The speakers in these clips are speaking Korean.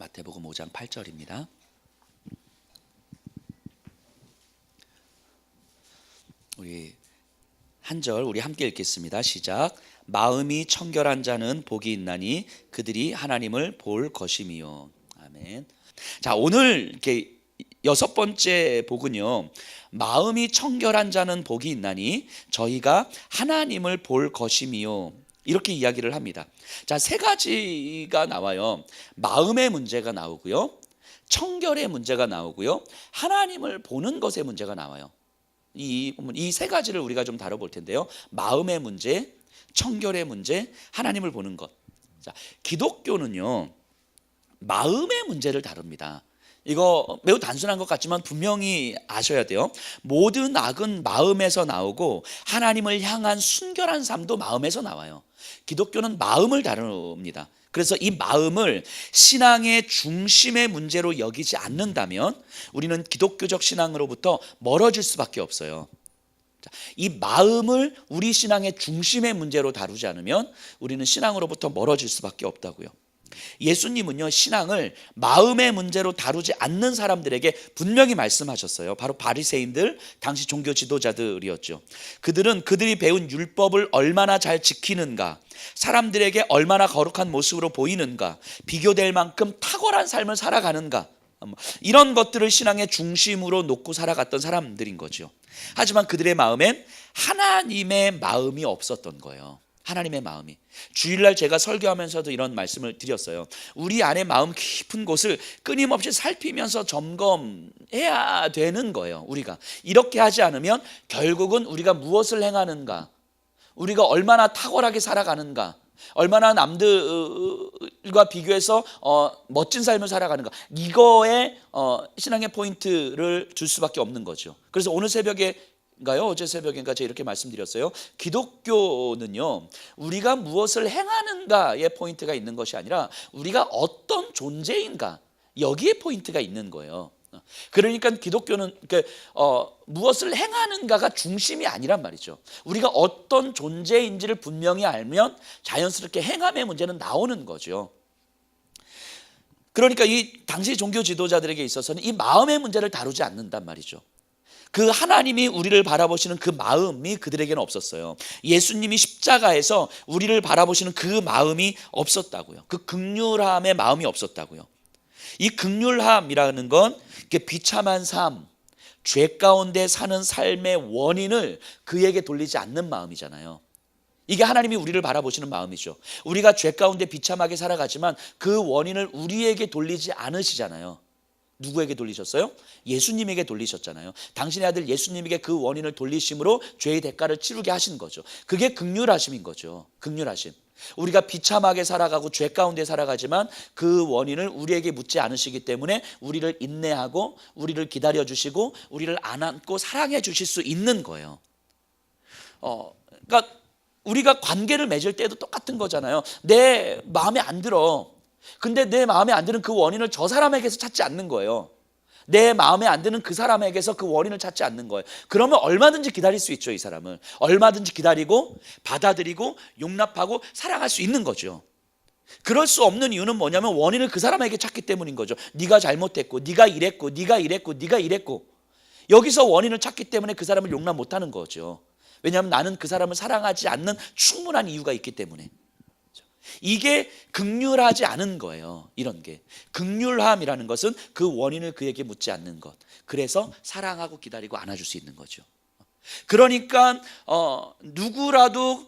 마태복음 5장 8절입니다. 우리 한 절 우리 함께 읽겠습니다. 시작. 마음이 청결한 자는 복이 있나니 그들이 하나님을 볼 것임이요. 아멘. 자, 오늘 이렇게 여섯 번째 복은요, 마음이 청결한 자는 복이 있나니 저희가 하나님을 볼 것임이요, 이렇게 이야기를 합니다. 자, 세 가지가 나와요. 마음의 문제가 나오고요, 청결의 문제가 나오고요, 하나님을 보는 것의 문제가 나와요. 이 세 가지를 우리가 좀 다뤄볼 텐데요. 마음의 문제, 청결의 문제, 하나님을 보는 것. 자, 기독교는요, 마음의 문제를 다룹니다. 이거 매우 단순한 것 같지만 분명히 아셔야 돼요. 모든 악은 마음에서 나오고 하나님을 향한 순결한 삶도 마음에서 나와요. 기독교는 마음을 다룹니다. 그래서 이 마음을 신앙의 중심의 문제로 여기지 않는다면 우리는 기독교적 신앙으로부터 멀어질 수밖에 없어요. 이 마음을 우리 신앙의 중심의 문제로 다루지 않으면 우리는 신앙으로부터 멀어질 수밖에 없다고요. 예수님은요, 신앙을 마음의 문제로 다루지 않는 사람들에게 분명히 말씀하셨어요. 바로 바리새인들, 당시 종교 지도자들이었죠. 그들은 그들이 배운 율법을 얼마나 잘 지키는가, 사람들에게 얼마나 거룩한 모습으로 보이는가, 비교될 만큼 탁월한 삶을 살아가는가, 이런 것들을 신앙의 중심으로 놓고 살아갔던 사람들인 거죠. 하지만 그들의 마음엔 하나님의 마음이 없었던 거예요. 하나님의 마음이. 주일날 제가 설교하면서도 이런 말씀을 드렸어요. 우리 안에 마음 깊은 곳을 끊임없이 살피면서 점검해야 되는 거예요. 우리가 이렇게 하지 않으면 결국은 우리가 무엇을 행하는가, 우리가 얼마나 탁월하게 살아가는가, 얼마나 남들과 비교해서 멋진 삶을 살아가는가, 이거에 신앙의 포인트를 줄 수밖에 없는 거죠. 그래서 오늘 새벽에인가요? 어제 새벽인가 제가 이렇게 말씀드렸어요. 기독교는요, 우리가 무엇을 행하는가에 포인트가 있는 것이 아니라 우리가 어떤 존재인가, 여기에 포인트가 있는 거예요. 그러니까 기독교는 무엇을 행하는가가 중심이 아니란 말이죠. 우리가 어떤 존재인지를 분명히 알면 자연스럽게 행함의 문제는 나오는 거죠. 그러니까 이 당시 종교 지도자들에게 있어서는 이 마음의 문제를 다루지 않는단 말이죠. 그 하나님이 우리를 바라보시는 그 마음이 그들에게는 없었어요. 예수님이 십자가에서 우리를 바라보시는 그 마음이 없었다고요. 그 긍휼함의 마음이 없었다고요. 이 긍휼함이라는 건 비참한 삶, 죄 가운데 사는 삶의 원인을 그에게 돌리지 않는 마음이잖아요. 이게 하나님이 우리를 바라보시는 마음이죠. 우리가 죄 가운데 비참하게 살아가지만 그 원인을 우리에게 돌리지 않으시잖아요. 누구에게 돌리셨어요? 예수님에게 돌리셨잖아요. 당신의 아들 예수님에게 그 원인을 돌리심으로 죄의 대가를 치르게 하신 거죠. 그게 긍휼하심인 거죠. 긍휼하심. 우리가 비참하게 살아가고 죄 가운데 살아가지만 그 원인을 우리에게 묻지 않으시기 때문에 우리를 인내하고 우리를 기다려주시고 우리를 안고 사랑해 주실 수 있는 거예요. 그러니까 우리가 관계를 맺을 때도 똑같은 거잖아요. 내 마음에 안 들어. 근데 내 마음에 안 드는 그 원인을 저 사람에게서 찾지 않는 거예요. 내 마음에 안 드는 그 사람에게서 그 원인을 찾지 않는 거예요. 그러면 얼마든지 기다릴 수 있죠. 이 사람을 얼마든지 기다리고 받아들이고 용납하고 사랑할 수 있는 거죠. 그럴 수 없는 이유는 뭐냐면 원인을 그 사람에게 찾기 때문인 거죠. 네가 잘못했고, 네가 이랬고, 네가 이랬고, 네가 이랬고, 여기서 원인을 찾기 때문에 그 사람을 용납 못하는 거죠. 왜냐하면 나는 그 사람을 사랑하지 않는 충분한 이유가 있기 때문에. 이게 긍휼하지 않은 거예요. 이런 게 긍휼함이라는 것은 그 원인을 그에게 묻지 않는 것. 그래서 사랑하고 기다리고 안아줄 수 있는 거죠. 그러니까 누구라도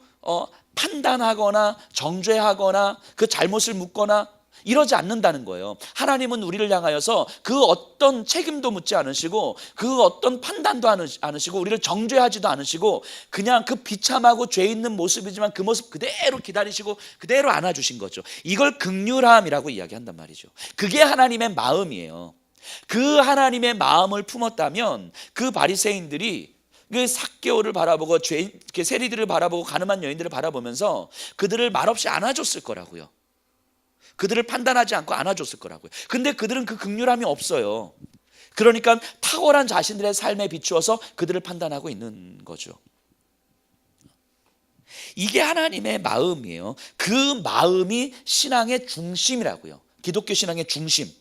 판단하거나 정죄하거나 그 잘못을 묻거나 이러지 않는다는 거예요. 하나님은 우리를 향하여서 그 어떤 책임도 묻지 않으시고 그 어떤 판단도 않으시고 우리를 정죄하지도 않으시고 그냥 그 비참하고 죄 있는 모습이지만 그 모습 그대로 기다리시고 그대로 안아주신 거죠. 이걸 긍휼함이라고 이야기한단 말이죠. 그게 하나님의 마음이에요. 그 하나님의 마음을 품었다면 그 바리새인들이 그 삭개오를 바라보고 세리들을 바라보고 가늠한 여인들을 바라보면서 그들을 말없이 안아줬을 거라고요. 그들을 판단하지 않고 안아줬을 거라고요. 근데 그들은 그 긍휼함이 없어요. 그러니까 탁월한 자신들의 삶에 비추어서 그들을 판단하고 있는 거죠. 이게 하나님의 마음이에요. 그 마음이 신앙의 중심이라고요. 기독교 신앙의 중심.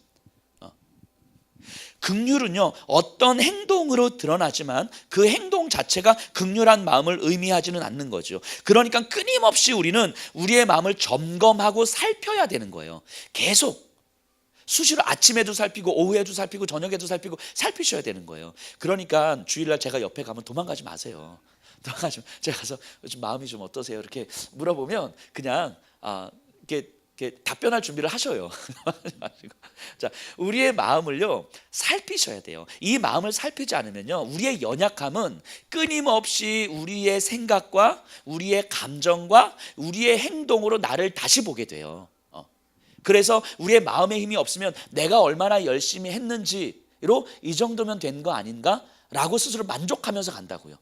긍휼은요 어떤 행동으로 드러나지만 그 행동 자체가 긍휼한 마음을 의미하지는 않는 거죠. 그러니까 끊임없이 우리는 우리의 마음을 점검하고 살펴야 되는 거예요. 계속 수시로 아침에도 살피고 오후에도 살피고 저녁에도 살피고 살피셔야 되는 거예요. 그러니까 주일날 제가 옆에 가면 도망가지 마세요. 도망가지 제가 가서 요즘 마음이 좀 어떠세요? 이렇게 물어보면 그냥 이렇게 답변할 준비를 하셔요. 자, 우리의 마음을요 살피셔야 돼요. 이 마음을 살피지 않으면요 우리의 연약함은 끊임없이 우리의 생각과 우리의 감정과 우리의 행동으로 나를 다시 보게 돼요. 그래서 우리의 마음의 힘이 없으면 내가 얼마나 열심히 했는지로 이 정도면 된 거 아닌가? 라고 스스로 만족하면서 간다고요.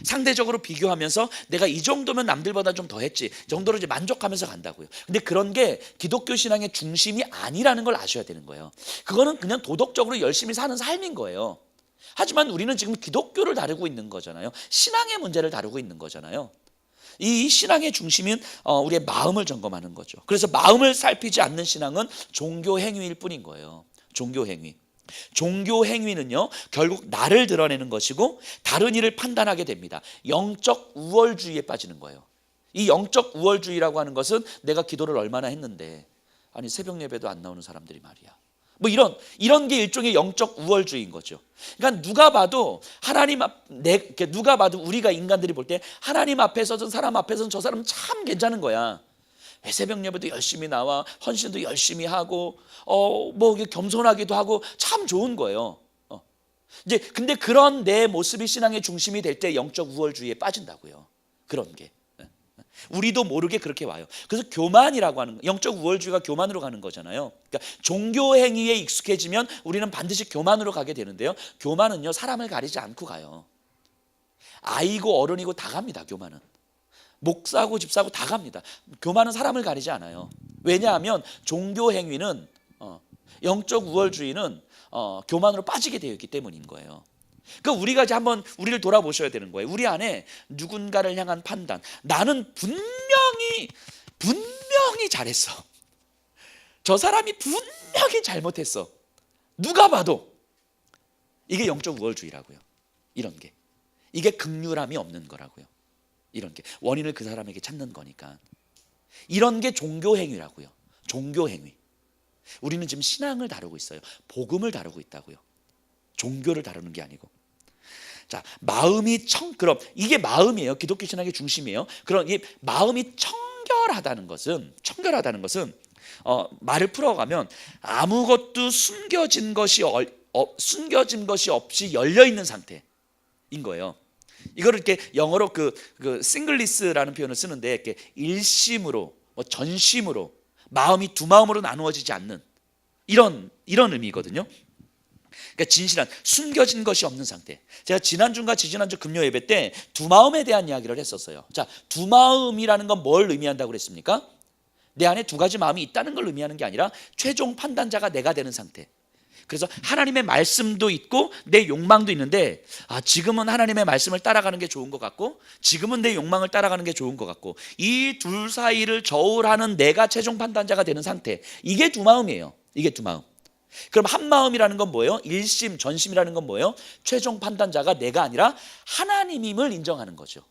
상대적으로 비교하면서 내가 이 정도면 남들보다 좀 더 했지 정도로 이제 만족하면서 간다고요. 근데 그런 게 기독교 신앙의 중심이 아니라는 걸 아셔야 되는 거예요. 그거는 그냥 도덕적으로 열심히 사는 삶인 거예요. 하지만 우리는 지금 기독교를 다루고 있는 거잖아요. 신앙의 문제를 다루고 있는 거잖아요. 이 신앙의 중심은 우리의 마음을 점검하는 거죠. 그래서 마음을 살피지 않는 신앙은 종교 행위일 뿐인 거예요. 종교 행위. 종교 행위는요 결국 나를 드러내는 것이고 다른 이를 판단하게 됩니다. 영적 우월주의에 빠지는 거예요. 이 영적 우월주의라고 하는 것은 내가 기도를 얼마나 했는데 아니 새벽 예배도 안 나오는 사람들이 말이야. 뭐 이런 게 일종의 영적 우월주의인 거죠. 그러니까 누가 봐도 누가 봐도 우리가 인간들이 볼 때 하나님 앞에서든 사람 앞에서는 저 사람은 참 괜찮은 거야. 새벽 예배도 열심히 나와 헌신도 열심히 하고 뭐 겸손하기도 하고 참 좋은 거예요. 이제 근데 그런 내 모습이 신앙의 중심이 될 때 영적 우월주의에 빠진다고요. 그런 게 우리도 모르게 그렇게 와요. 그래서 교만이라고 하는 영적 우월주의가 교만으로 가는 거잖아요. 그러니까 종교 행위에 익숙해지면 우리는 반드시 교만으로 가게 되는데요. 교만은요 사람을 가리지 않고 가요. 아이고 어른이고 다 갑니다. 교만은 목사고 집사고 다 갑니다. 교만은 사람을 가리지 않아요. 왜냐하면 종교 행위는 영적 우월주의는 교만으로 빠지게 되어 있기 때문인 거예요. 그러니까 우리가 이제 한번 우리를 돌아보셔야 되는 거예요. 우리 안에 누군가를 향한 판단. 나는 분명히 잘했어. 저 사람이 분명히 잘못했어. 누가 봐도. 이게 영적 우월주의라고요. 이런 게. 이게 긍휼함이 없는 거라고요. 이런 게 원인을 그 사람에게 찾는 거니까. 이런 게 종교 행위라고요. 종교 행위. 우리는 지금 신앙을 다루고 있어요. 복음을 다루고 있다고요. 종교를 다루는 게 아니고. 자, 그럼 이게 마음이에요. 기독교 신앙의 중심이에요. 그럼 이 마음이 청결하다는 것은 말을 풀어가면 아무것도 숨겨진 것이 없이 열려 있는 상태인 거예요. 이거를 이렇게 영어로 그 싱글리스라는 표현을 쓰는데 이렇게 일심으로 전심으로 마음이 두 마음으로 나누어지지 않는 이런 의미거든요. 그러니까 진실한 숨겨진 것이 없는 상태. 제가 지난주인가 지지난주 금요 예배 때 두 마음에 대한 이야기를 했었어요. 자, 두 마음이라는 건 뭘 의미한다고 그랬습니까? 내 안에 두 가지 마음이 있다는 걸 의미하는 게 아니라 최종 판단자가 내가 되는 상태. 그래서 하나님의 말씀도 있고 내 욕망도 있는데 지금은 하나님의 말씀을 따라가는 게 좋은 것 같고 지금은 내 욕망을 따라가는 게 좋은 것 같고 이 둘 사이를 저울하는 내가 최종 판단자가 되는 상태. 이게 두 마음이에요. 이게 두 마음. 그럼 한 마음이라는 건 뭐예요? 일심, 전심이라는 건 뭐예요? 최종 판단자가 내가 아니라 하나님임을 인정하는 거죠.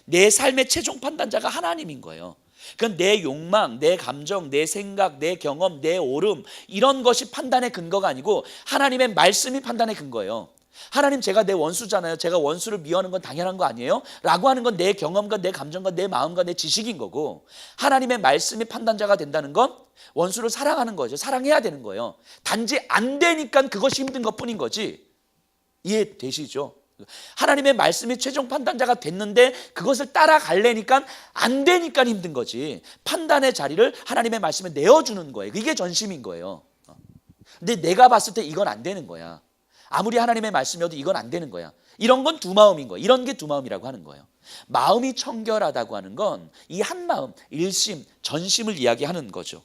내 삶의 최종 판단자가 하나님인 거예요. 그건 내 욕망, 내 감정, 내 생각, 내 경험, 내 옳음 이런 것이 판단의 근거가 아니고 하나님의 말씀이 판단의 근거예요. 하나님 제가 내 원수잖아요. 제가 원수를 미워하는 건 당연한 거 아니에요? 라고 하는 건 내 경험과 내 감정과 내 마음과 내 지식인 거고 하나님의 말씀이 판단자가 된다는 건 원수를 사랑하는 거죠. 사랑해야 되는 거예요. 단지 안 되니까 그것이 힘든 것뿐인 거지. 이해되시죠? 하나님의 말씀이 최종 판단자가 됐는데 그것을 따라가려니까 안 되니까 힘든 거지. 판단의 자리를 하나님의 말씀에 내어주는 거예요. 이게 전심인 거예요. 근데 내가 봤을 때 이건 안 되는 거야. 아무리 하나님의 말씀이어도 이건 안 되는 거야. 이런 건 두 마음인 거예요. 이런 게 두 마음이라고 하는 거예요. 마음이 청결하다고 하는 건 이 한 마음, 일심, 전심을 이야기하는 거죠.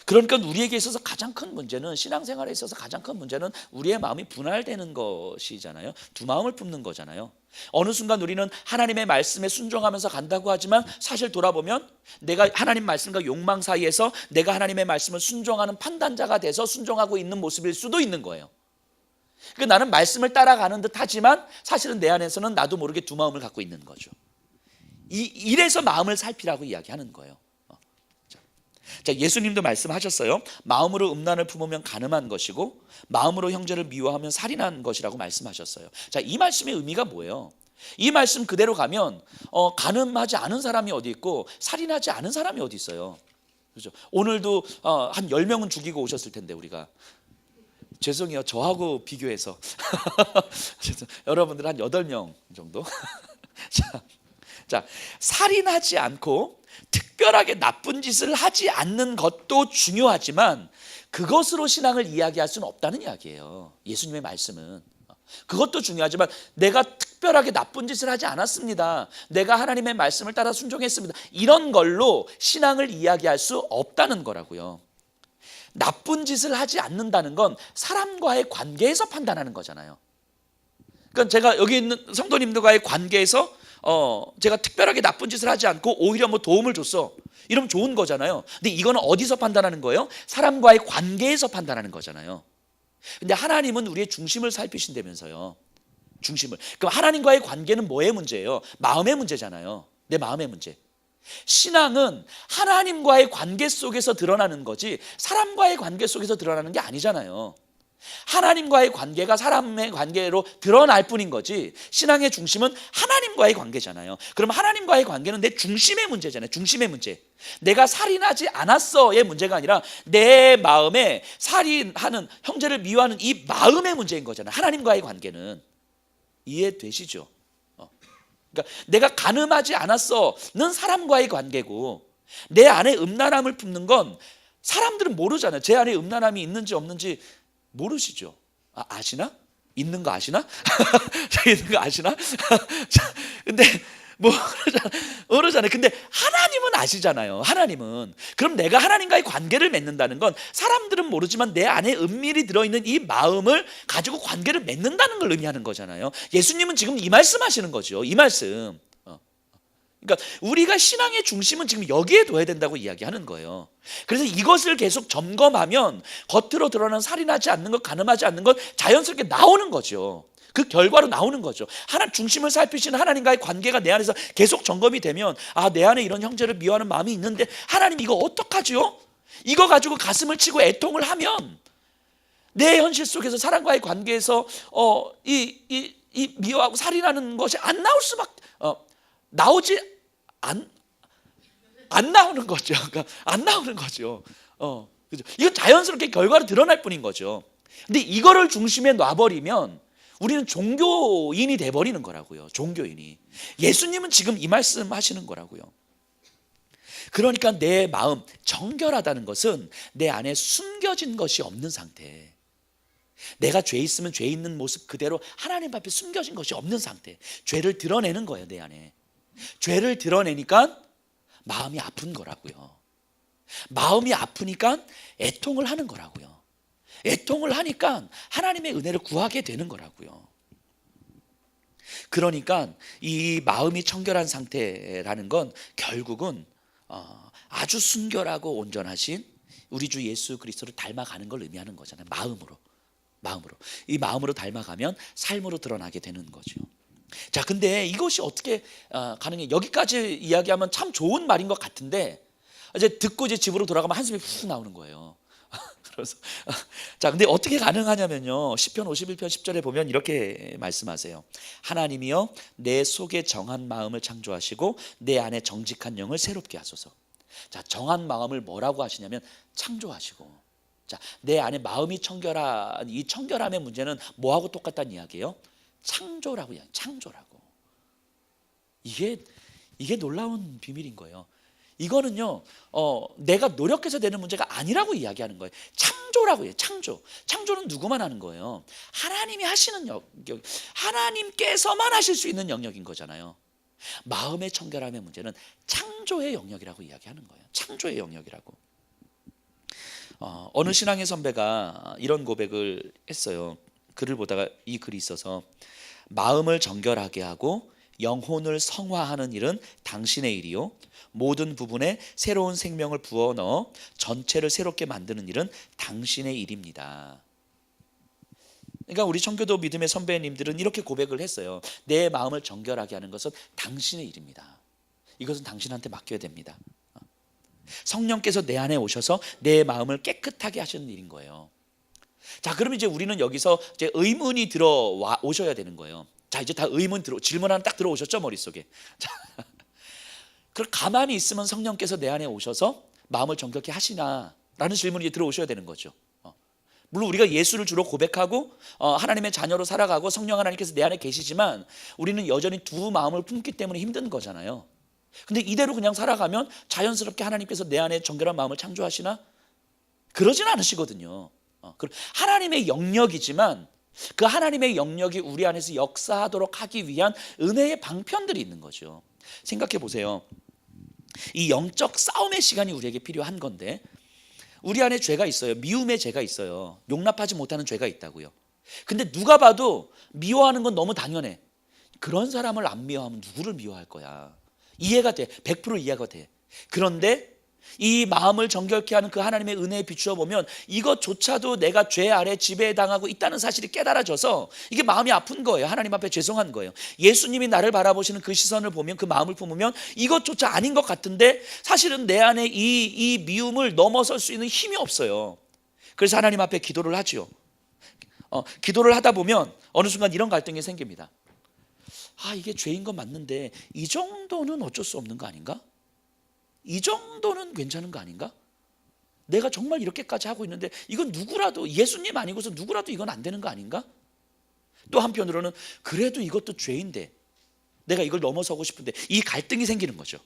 그러니까 우리에게 있어서 가장 큰 문제는, 신앙생활에 있어서 가장 큰 문제는 우리의 마음이 분할되는 것이잖아요. 두 마음을 품는 거잖아요. 어느 순간 우리는 하나님의 말씀에 순종하면서 간다고 하지만 사실 돌아보면 내가 하나님 말씀과 욕망 사이에서 내가 하나님의 말씀을 순종하는 판단자가 돼서 순종하고 있는 모습일 수도 있는 거예요. 그러니까 나는 말씀을 따라가는 듯 하지만 사실은 내 안에서는 나도 모르게 두 마음을 갖고 있는 거죠. 이래서 마음을 살피라고 이야기하는 거예요. 자, 예수님도 말씀하셨어요. 마음으로 음란을 품으면 간음한 것이고 마음으로 형제를 미워하면 살인한 것이라고 말씀하셨어요. 자, 이 말씀의 의미가 뭐예요? 이 말씀 그대로 가면 간음하지 않은 사람이 어디 있고 살인하지 않은 사람이 어디 있어요? 그렇죠? 오늘도 한 10명은 죽이고 오셨을 텐데 우리가. 죄송해요. 저하고 비교해서 여러분들 한 8명 정도. 자, 살인하지 않고 특별하게 나쁜 짓을 하지 않는 것도 중요하지만 그것으로 신앙을 이야기할 수는 없다는 이야기예요. 예수님의 말씀은. 그것도 중요하지만 내가 특별하게 나쁜 짓을 하지 않았습니다, 내가 하나님의 말씀을 따라 순종했습니다, 이런 걸로 신앙을 이야기할 수 없다는 거라고요. 나쁜 짓을 하지 않는다는 건 사람과의 관계에서 판단하는 거잖아요. 그러니까 제가 여기 있는 성도님들과의 관계에서 제가 특별하게 나쁜 짓을 하지 않고 오히려 뭐 도움을 줬어, 이러면 좋은 거잖아요. 근데 이거는 어디서 판단하는 거예요? 사람과의 관계에서 판단하는 거잖아요. 근데 하나님은 우리의 중심을 살피신다면서요. 중심을. 그럼 하나님과의 관계는 뭐의 문제예요? 마음의 문제잖아요. 내 마음의 문제. 신앙은 하나님과의 관계 속에서 드러나는 거지 사람과의 관계 속에서 드러나는 게 아니잖아요. 하나님과의 관계가 사람의 관계로 드러날 뿐인 거지 신앙의 중심은 하나님과의 관계잖아요. 그럼 하나님과의 관계는 내 중심의 문제잖아요. 중심의 문제. 내가 살인하지 않았어의 문제가 아니라 내 마음에 살인하는, 형제를 미워하는 이 마음의 문제인 거잖아요. 하나님과의 관계는. 이해되시죠? 그러니까 내가 간음하지 않았어는 사람과의 관계고 내 안에 음란함을 품는 건 사람들은 모르잖아요. 제 안에 음란함이 있는지 없는지 모르시죠? 아시나? 있는 거 아시나? 있는 거 아시나? 근데 모르잖아요. 근데 하나님은 아시잖아요. 하나님은. 그럼 내가 하나님과의 관계를 맺는다는 건 사람들은 모르지만 내 안에 은밀히 들어있는 이 마음을 가지고 관계를 맺는다는 걸 의미하는 거잖아요. 예수님은 지금 이 말씀 하시는 거죠. 이 말씀. 그러니까 우리가 신앙의 중심은 지금 여기에 둬야 된다고 이야기하는 거예요. 그래서 이것을 계속 점검하면 겉으로 드러나는 살인하지 않는 것, 간음하지 않는 것 자연스럽게 나오는 거죠. 그 결과로 나오는 거죠. 하나님 중심을 살피시는 하나님과의 관계가 내 안에서 계속 점검이 되면 내 안에 이런 형제를 미워하는 마음이 있는데 하나님 이거 어떡하죠? 이거 가지고 가슴을 치고 애통을 하면 내 현실 속에서 사람과의 관계에서 이 미워하고 살인하는 것이 안 나올 수밖에 나오지 안 나오는 거죠. 그러니까 안 나오는 거죠. 그죠? 이건 자연스럽게 결과로 드러날 뿐인 거죠. 근데 이거를 중심에 놔버리면 우리는 종교인이 돼버리는 거라고요. 종교인이. 예수님은 지금 이 말씀 하시는 거라고요. 그러니까 내 마음, 정결하다는 것은 내 안에 숨겨진 것이 없는 상태. 내가 죄 있으면 죄 있는 모습 그대로 하나님 앞에 숨겨진 것이 없는 상태. 죄를 드러내는 거예요, 내 안에. 죄를 드러내니까 마음이 아픈 거라고요. 마음이 아프니까 애통을 하는 거라고요. 애통을 하니까 하나님의 은혜를 구하게 되는 거라고요. 그러니까 이 마음이 청결한 상태라는 건 결국은 아주 순결하고 온전하신 우리 주 예수 그리스도를 닮아가는 걸 의미하는 거잖아요. 마음으로. 이 마음으로 닮아가면 삶으로 드러나게 되는 거죠. 자, 근데 이것이 어떻게 가능해? 여기까지 이야기하면 참 좋은 말인 것 같은데 이제 듣고 이제 집으로 돌아가면 한숨이 푹 나오는 거예요. 그래서 자, 근데 어떻게 가능하냐면요. 시편 51편 10절에 보면 이렇게 말씀하세요. 하나님이여 내 속에 정한 마음을 창조하시고 내 안에 정직한 영을 새롭게 하소서. 자, 정한 마음을 뭐라고 하시냐면 창조하시고. 자, 내 안에 마음이 청결한 이 청결함의 문제는 뭐하고 똑같다는 이야기예요? 창조라고 이야기. 창조라고. 이게 놀라운 비밀인 거예요. 이거는요, 내가 노력해서 되는 문제가 아니라고 이야기하는 거예요. 창조라고 해요. 창조는 누구만 하는 거예요? 하나님이 하시는 영역, 하나님께서만 하실 수 있는 영역인 거잖아요. 마음의 청결함의 문제는 창조의 영역이라고 이야기하는 거예요. 창조의 영역이라고. 어느 신앙의 선배가 이런 고백을 했어요. 글을 보다가 이 글이 있어서, 마음을 정결하게 하고 영혼을 성화하는 일은 당신의 일이요, 모든 부분에 새로운 생명을 부어 넣어 전체를 새롭게 만드는 일은 당신의 일입니다. 그러니까 우리 청교도 믿음의 선배님들은 이렇게 고백을 했어요. 내 마음을 정결하게 하는 것은 당신의 일입니다. 이것은 당신한테 맡겨야 됩니다. 성령께서 내 안에 오셔서 내 마음을 깨끗하게 하시는 일인 거예요. 자, 그럼 이제 우리는 여기서 이제 의문이 들어와 오셔야 되는 거예요. 자, 이제 다 질문 하나 딱 들어오셨죠, 머릿속에. 자, 그럼 가만히 있으면 성령께서 내 안에 오셔서 마음을 정결케 하시나? 라는 질문이 이제 들어오셔야 되는 거죠. 물론 우리가 예수를 주로 고백하고 하나님의 자녀로 살아가고 성령 하나님께서 내 안에 계시지만 우리는 여전히 두 마음을 품기 때문에 힘든 거잖아요. 근데 이대로 그냥 살아가면 자연스럽게 하나님께서 내 안에 정결한 마음을 창조하시나? 그러진 않으시거든요. 하나님의 영역이지만 그 하나님의 영역이 우리 안에서 역사하도록 하기 위한 은혜의 방편들이 있는 거죠. 생각해 보세요. 이 영적 싸움의 시간이 우리에게 필요한 건데, 우리 안에 죄가 있어요. 미움의 죄가 있어요. 용납하지 못하는 죄가 있다고요. 근데 누가 봐도 미워하는 건 너무 당연해. 그런 사람을 안 미워하면 누구를 미워할 거야? 이해가 돼. 100% 이해가 돼. 그런데 이 마음을 정결케 하는 그 하나님의 은혜에 비추어 보면 이것조차도 내가 죄 아래 지배당하고 있다는 사실이 깨달아져서 이게 마음이 아픈 거예요. 하나님 앞에 죄송한 거예요. 예수님이 나를 바라보시는 그 시선을 보면, 그 마음을 품으면 이것조차 아닌 것 같은데 사실은 내 안에 이 미움을 넘어설 수 있는 힘이 없어요. 그래서 하나님 앞에 기도를 하죠. 기도를 하다 보면 어느 순간 이런 갈등이 생깁니다. 이게 죄인 건 맞는데 이 정도는 어쩔 수 없는 거 아닌가? 이 정도는 괜찮은 거 아닌가? 내가 정말 이렇게까지 하고 있는데 이건 누구라도, 예수님 아니고서 누구라도 이건 안 되는 거 아닌가? 또 한편으로는 그래도 이것도 죄인데 내가 이걸 넘어서고 싶은데, 이 갈등이 생기는 거죠.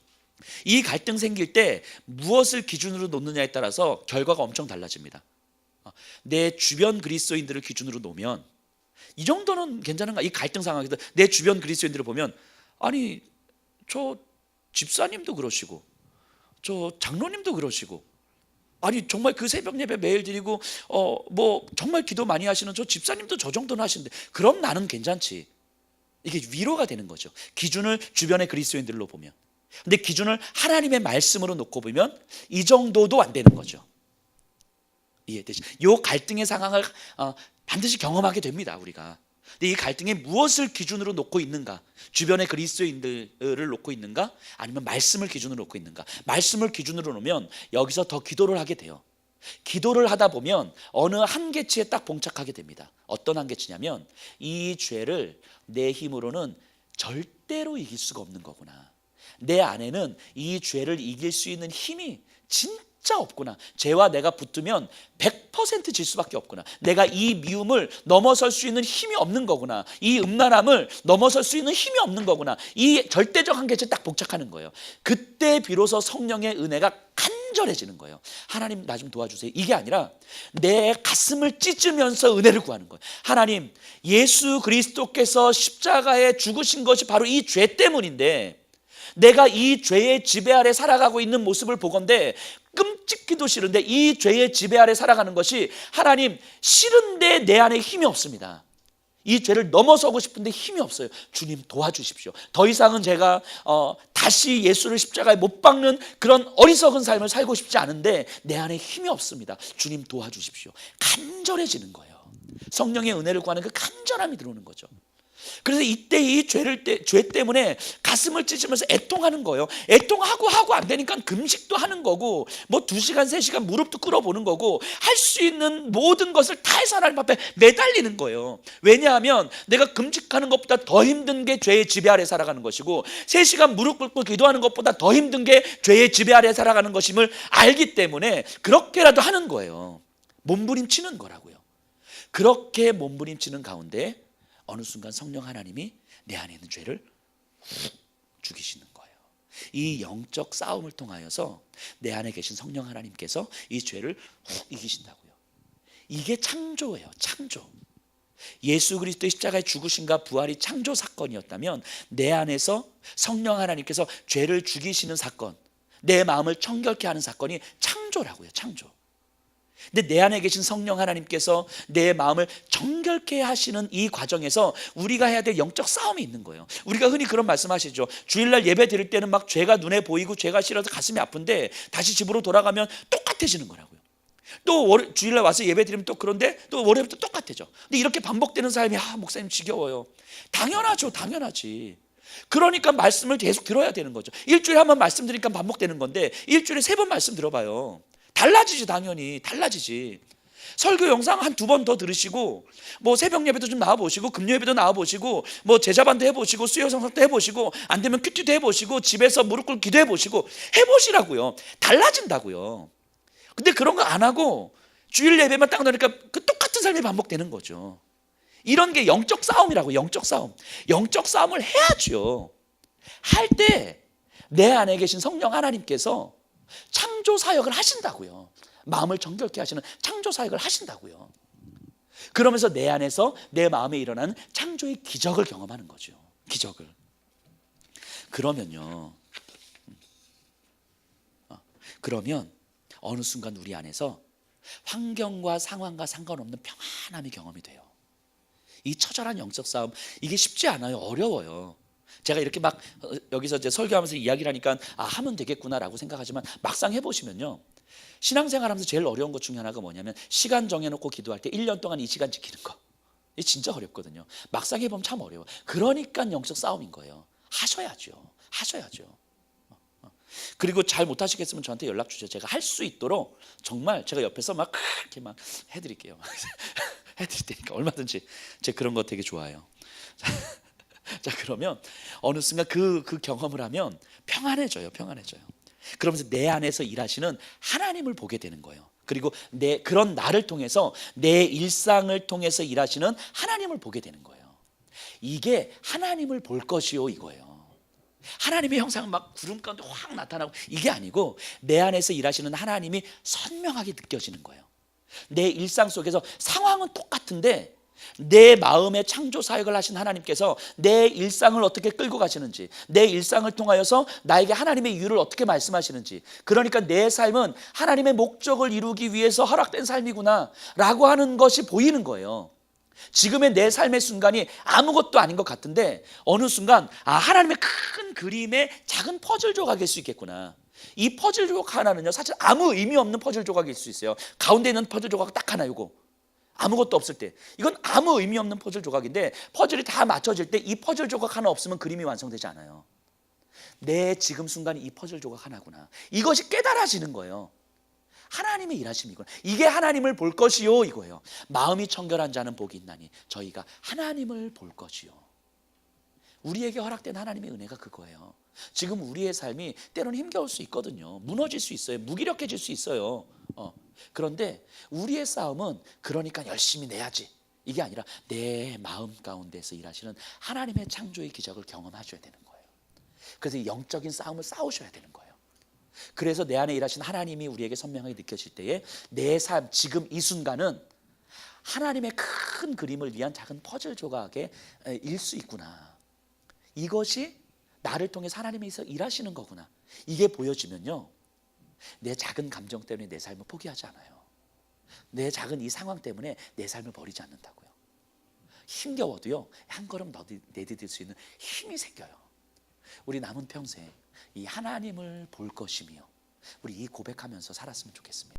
이 갈등 생길 때 무엇을 기준으로 놓느냐에 따라서 결과가 엄청 달라집니다. 내 주변 그리스도인들을 기준으로 놓으면 이 정도는 괜찮은가? 이 갈등 상황에서 내 주변 그리스도인들을 보면, 아니 저 집사님도 그러시고 저 장로님도 그러시고, 아니 정말 그 새벽 예배 매일 드리고 뭐 정말 기도 많이 하시는 저 집사님도 저 정도는 하시는데 그럼 나는 괜찮지. 이게 위로가 되는 거죠. 기준을 주변의 그리스도인들로 보면. 근데 기준을 하나님의 말씀으로 놓고 보면 이 정도도 안 되는 거죠. 이해되시죠? 이 갈등의 상황을 반드시 경험하게 됩니다, 우리가. 근데 이 갈등에 무엇을 기준으로 놓고 있는가? 주변의 그리스도인들을 놓고 있는가? 아니면 말씀을 기준으로 놓고 있는가? 말씀을 기준으로 놓으면 여기서 더 기도를 하게 돼요. 기도를 하다 보면 어느 한계치에 딱 봉착하게 됩니다. 어떤 한계치냐면, 이 죄를 내 힘으로는 절대로 이길 수가 없는 거구나. 내 안에는 이 죄를 이길 수 있는 힘이 진짜 없구나. 죄와 내가 붙으면 100% 질 수밖에 없구나. 내가 이 미움을 넘어설 수 있는 힘이 없는 거구나. 이 음란함을 넘어설 수 있는 힘이 없는 거구나. 이 절대적 한계치에 딱 봉착하는 거예요. 그때 비로소 성령의 은혜가 간절해지는 거예요. 하나님 나 좀 도와주세요. 이게 아니라 내 가슴을 찢으면서 은혜를 구하는 거예요. 하나님, 예수 그리스도께서 십자가에 죽으신 것이 바로 이 죄 때문인데 내가 이 죄의 지배 아래 살아가고 있는 모습을 보건대 끔찍기도 싫은데 이 죄의 지배 아래 살아가는 것이 하나님 싫은데 내 안에 힘이 없습니다. 이 죄를 넘어서고 싶은데 힘이 없어요. 주님 도와주십시오. 더 이상은 제가 다시 예수를 십자가에 못 박는 그런 어리석은 삶을 살고 싶지 않은데 내 안에 힘이 없습니다. 주님 도와주십시오. 간절해지는 거예요. 성령의 은혜를 구하는 그 간절함이 들어오는 거죠. 그래서 이때 이 죄 때문에 가슴을 찢으면서 애통하는 거예요. 애통하고 안 되니까 금식도 하는 거고, 뭐 2시간 3시간 무릎도 꿇어보는 거고, 할 수 있는 모든 것을 다 해서 하나님 앞에 매달리는 거예요. 왜냐하면 내가 금식하는 것보다 더 힘든 게 죄의 지배 아래 살아가는 것이고, 3시간 무릎 꿇고 기도하는 것보다 더 힘든 게 죄의 지배 아래 살아가는 것임을 알기 때문에 그렇게라도 하는 거예요. 몸부림치는 거라고요. 그렇게 몸부림치는 가운데 어느 순간 성령 하나님이 내 안에 있는 죄를 훅 죽이시는 거예요. 이 영적 싸움을 통하여서 내 안에 계신 성령 하나님께서 이 죄를 훅 이기신다고요. 이게 창조예요. 창조. 예수 그리스도의 십자가의 죽으심과 부활이 창조 사건이었다면 내 안에서 성령 하나님께서 죄를 죽이시는 사건, 내 마음을 청결케 하는 사건이 창조라고요. 창조. 근데 내 안에 계신 성령 하나님께서 내 마음을 정결케 하시는 이 과정에서 우리가 해야 될 영적 싸움이 있는 거예요. 우리가 흔히 그런 말씀하시죠. 주일날 예배 드릴 때는 막 죄가 눈에 보이고 죄가 싫어서 가슴이 아픈데 다시 집으로 돌아가면 똑같아지는 거라고요. 또 주일날 와서 예배 드리면 또 그런데 또 월요일부터 똑같아져. 근데 이렇게 반복되는 삶이 목사님 지겨워요. 당연하죠. 당연하지. 그러니까 말씀을 계속 들어야 되는 거죠. 일주일에 한 번 말씀 드리니까 반복되는 건데 일주일에 3번 말씀 들어봐요. 달라지지. 당연히 달라지지. 설교 영상 한 2번 더 들으시고 뭐 새벽 예배도 좀 나와보시고 금요 예배도 나와보시고 뭐 제자반도 해보시고 수요 성석도 해보시고 안 되면 큐티도 해보시고 집에서 무릎 꿇고 기도해보시고 해보시라고요. 달라진다고요. 근데 그런 거 안 하고 주일 예배만 딱 넣으니까 그 똑같은 삶이 반복되는 거죠. 이런 게 영적 싸움이라고. 영적 싸움. 영적 싸움을 해야죠. 할 때 내 안에 계신 성령 하나님께서 창조 사역을 하신다고요. 마음을 정결케 하시는 창조 사역을 하신다고요. 그러면서 내 안에서 내 마음에 일어나는 창조의 기적을 경험하는 거죠. 기적을. 그러면요. 그러면 어느 순간 우리 안에서 환경과 상황과 상관없는 평안함이 경험이 돼요. 이 처절한 영적 싸움, 이게 쉽지 않아요. 어려워요. 제가 이렇게 막 여기서 이제 설교하면서 이야기를 하니까 하면 되겠구나라고 생각하지만 막상 해보시면요, 신앙생활 하면서 제일 어려운 것 중에 하나가 뭐냐면 시간 정해놓고 기도할 때 1년 동안 이 시간 지키는 거. 이게 진짜 어렵거든요. 막상 해보면 참 어려워. 그러니까 영적 싸움인 거예요. 하셔야죠. 그리고 잘 못하시겠으면 저한테 연락 주세요. 제가 할 수 있도록 정말 제가 옆에서 막 이렇게 막 해드릴게요. 해드릴 테니까 얼마든지. 제가 그런 거 되게 좋아해요. 자, 그러면 어느 순간 그 경험을 하면 평안해져요. 그러면서 내 안에서 일하시는 하나님을 보게 되는 거예요. 그리고 그런 나를 통해서 내 일상을 통해서 일하시는 하나님을 보게 되는 거예요. 이게 하나님을 볼 것이요 이거예요. 하나님의 형상은 막 구름 가운데 확 나타나고 이게 아니고 내 안에서 일하시는 하나님이 선명하게 느껴지는 거예요. 내 일상 속에서 상황은 똑같은데 내 마음의 창조 사역을 하신 하나님께서 내 일상을 어떻게 끌고 가시는지, 내 일상을 통하여서 나에게 하나님의 이유를 어떻게 말씀하시는지, 그러니까 내 삶은 하나님의 목적을 이루기 위해서 허락된 삶이구나 라고 하는 것이 보이는 거예요. 지금의 내 삶의 순간이 아무것도 아닌 것 같은데 어느 순간 하나님의 큰 그림의 작은 퍼즐 조각일 수 있겠구나. 이 퍼즐 조각 하나는요 사실 아무 의미 없는 퍼즐 조각일 수 있어요. 가운데 있는 퍼즐 조각 딱 하나, 이거 아무것도 없을 때 이건 아무 의미 없는 퍼즐 조각인데 퍼즐이 다 맞춰질 때 이 퍼즐 조각 하나 없으면 그림이 완성되지 않아요. 내 지금 순간이 이 퍼즐 조각 하나구나. 이것이 깨달아지는 거예요. 하나님의 일하심이구나. 이게 하나님을 볼 것이요 이거예요. 마음이 청결한 자는 복이 있나니 저희가 하나님을 볼 것이요. 우리에게 허락된 하나님의 은혜가 그거예요. 지금 우리의 삶이 때로는 힘겨울 수 있거든요. 무너질 수 있어요. 무기력해질 수 있어요. 그런데 우리의 싸움은 그러니까 열심히 내야지 이게 아니라 내 마음 가운데서 일하시는 하나님의 창조의 기적을 경험하셔야 되는 거예요. 그래서 영적인 싸움을 싸우셔야 되는 거예요. 그래서 내 안에 일하신 하나님이 우리에게 선명하게 느껴질 때에 내 삶, 지금 이 순간은 하나님의 큰 그림을 위한 작은 퍼즐 조각의 일 수 있구나. 이것이 나를 통해서 하나님께서 일하시는 거구나. 이게 보여지면요, 내 작은 감정 때문에 내 삶을 포기하지 않아요. 내 작은 이 상황 때문에 내 삶을 버리지 않는다고요. 힘겨워도요 한 걸음 내디딜 수 있는 힘이 생겨요. 우리 남은 평생 이 하나님을 볼 것이며 우리 이 고백하면서 살았으면 좋겠습니다.